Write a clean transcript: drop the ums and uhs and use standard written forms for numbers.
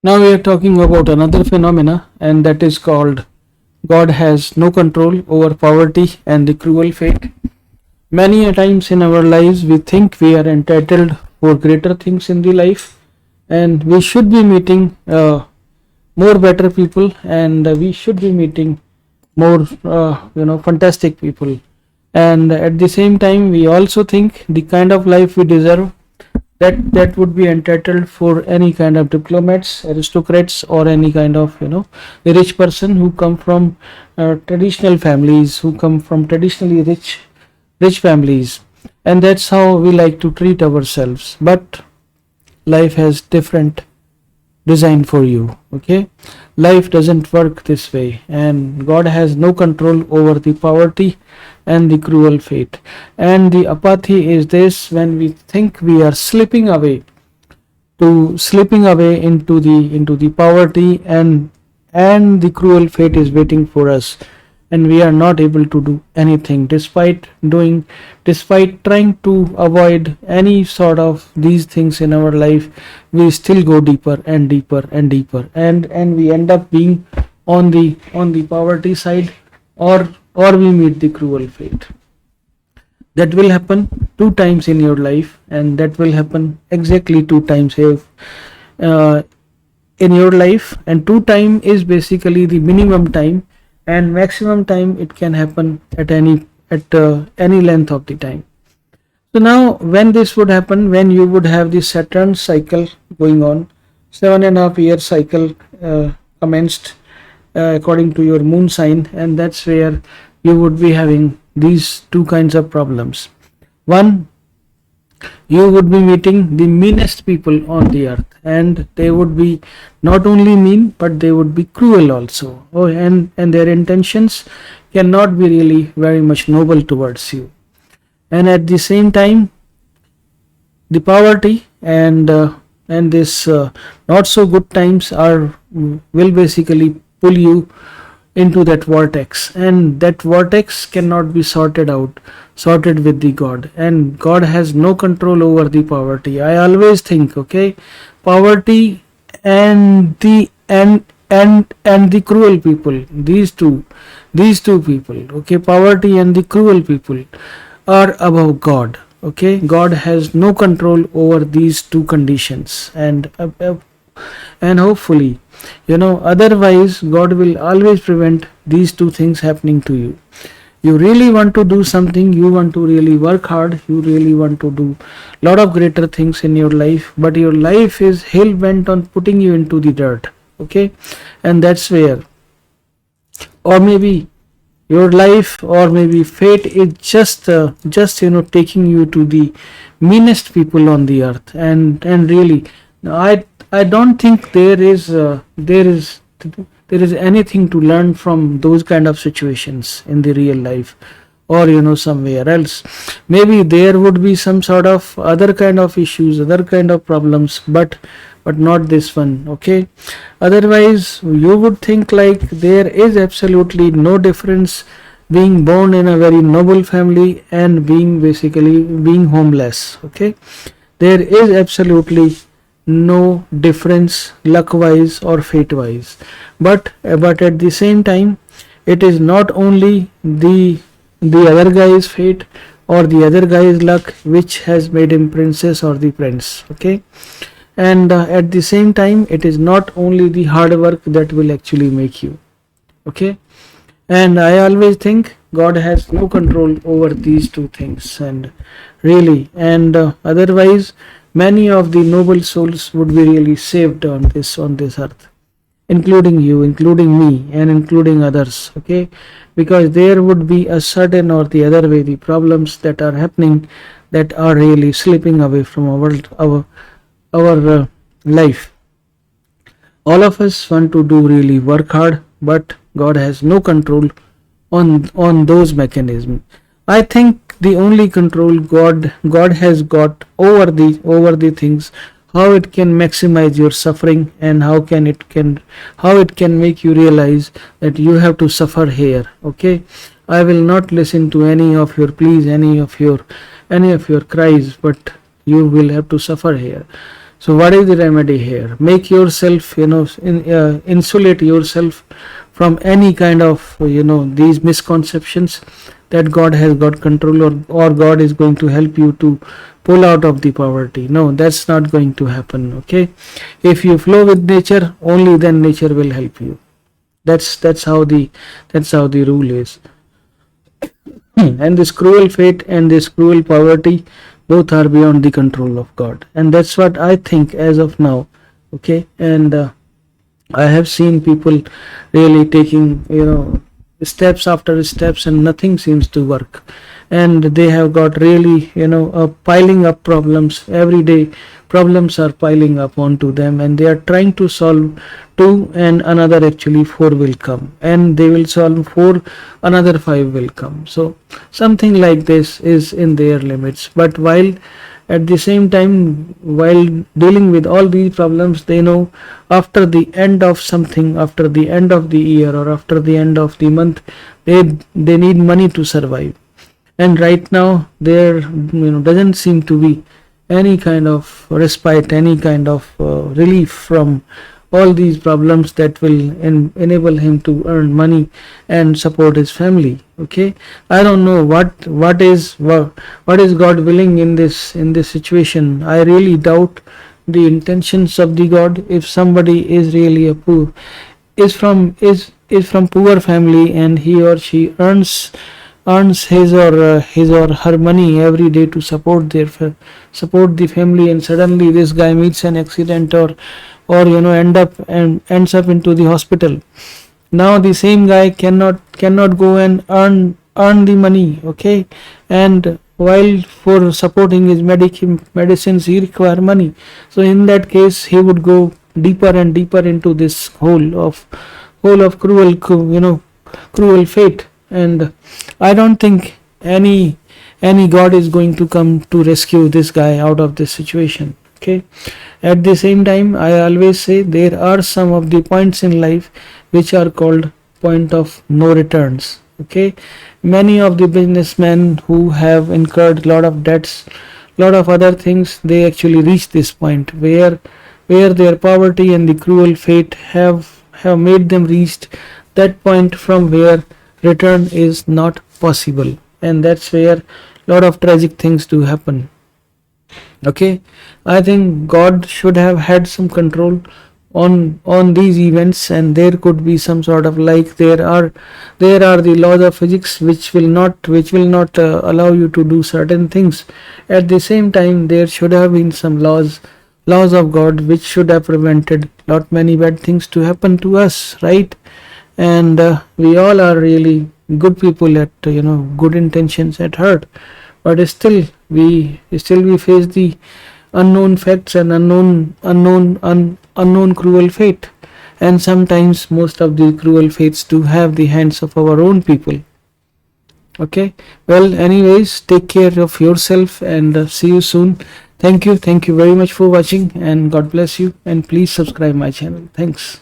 Now we are talking about another phenomena, and that is called God has no control over poverty and the cruel fate. Many a times in our lives we think we are entitled for greater things in the life, and we should be meeting more better people, and we should be meeting more fantastic people. And at the same time we also think the kind of life we deserve, that would be entitled for any kind of diplomats, aristocrats, or any kind of the rich person who come from traditional families, who come from traditionally rich families. And that's how we like to treat ourselves, but life has different design for you. Okay, life doesn't work this way, and God has no control over the poverty and the cruel fate. And the apathy is this: when we think we are slipping away into the poverty, and the cruel fate is waiting for us, and we are not able to do anything despite trying to avoid any sort of these things in our life. We still go deeper and deeper and deeper, and we end up being on the poverty side, or we meet the cruel fate. That will happen two times in your life, and that will happen exactly two times here uh, in your life. And two time is basically the minimum time, and maximum time it can happen at any length of the time. So now when this would happen, when you would have the Saturn cycle going on, 7.5 year cycle commenced according to your moon sign, and that's where you would be having these two kinds of problems. One, you would be meeting the meanest people on the earth, and they would be not only mean, but they would be cruel also. Oh, and their intentions cannot be really very much noble towards you. And at the same time, the poverty and this not so good times are will basically pull you into that vortex, and that vortex cannot be sorted with the God, and God has no control over the poverty. I always think, okay, poverty and the cruel people, these two people, okay, poverty and the cruel people are above God. Okay, God has no control over these two conditions, and hopefully, otherwise God will always prevent these two things happening to you. You really want to do something, you want to really work hard, you really want to do lot of greater things in your life, but your life is hell bent on putting you into the dirt. Okay, and that's where, or maybe your life, or maybe fate is just taking you to the meanest people on the earth. And really, I don't think there is anything to learn from those kind of situations in the real life, or somewhere else. Maybe there would be some sort of other kind of issues, other kind of problems, but not this one. Okay, otherwise you would think like there is absolutely no difference being born in a very noble family and being homeless. Okay, there is absolutely no difference luck wise or fate wise, but at the same time, it is not only the other guy's fate or the other guy's luck which has made him princess or the prince. Okay, and at the same time, it is not only the hard work that will actually make you. Okay, and I always think God has no control over these two things, and really, and otherwise many of the noble souls would be really saved on this earth, including you, including me, and including others. Okay, because there would be a certain or the other way the problems that are happening, that are really slipping away from our life. All of us want to do really work hard, but God has no control on those mechanisms. I think the only control God has got over the things, how it can maximize your suffering, and how it can make you realize that you have to suffer here. Okay, I will not listen to any of your pleas, any of your cries, but you will have to suffer here. So what is the remedy here? Make yourself, insulate yourself from any kind of, these misconceptions that God has got control, or God is going to help you to pull out of the poverty. No, that's not going to happen. Okay, if you flow with nature, only then nature will help you. That's how the rule is. And this cruel fate and this cruel poverty, both are beyond the control of God, and that's what I think as of now. Okay, and I have seen people really taking, steps after steps, and nothing seems to work. And they have got really, piling up problems every day. Problems are piling up onto them, and they are trying to solve two, and another actually four will come, and they will solve four, another five will come. So something like this is in their limits. But while at the same time, while dealing with all these problems, they know after the end of something, after the end of the year, or after the end of the month, they need money to survive. And right now there, doesn't seem to be any kind of respite, any kind of relief from all these problems that will enable him to earn money and support his family. Okay, I don't know what is God willing in this situation. I really doubt the intentions of the God. If somebody is really a poor, is from poor family, and he or she earns his or her money every day to support the family, and suddenly this guy meets an accident, or ends up into the hospital. Now the same guy cannot go and earn the money. Okay, and while for supporting his medicines he require money. So in that case he would go deeper and deeper into this hole of cruel fate. And I don't think any God is going to come to rescue this guy out of this situation. Okay, at the same time, I always say there are some of the points in life which are called point of no returns. Okay, many of the businessmen who have incurred a lot of debts, lot of other things, they actually reach this point where their poverty and the cruel fate have made them reach that point from where return is not possible, and that's where a lot of tragic things do happen. Okay, I think God should have had some control on these events, and there could be some sort of, like, there are the laws of physics which will not allow you to do certain things. At the same time, there should have been some laws of God which should have prevented not many bad things to happen to us, right? And we all are really good people at good intentions at heart, but still we face the unknown facts and unknown cruel fate. And sometimes most of the cruel fates do have the hands of our own people. Okay, well, anyways, take care of yourself, and see you soon. Thank you very much for watching, and God bless you, and please subscribe my channel. Thanks.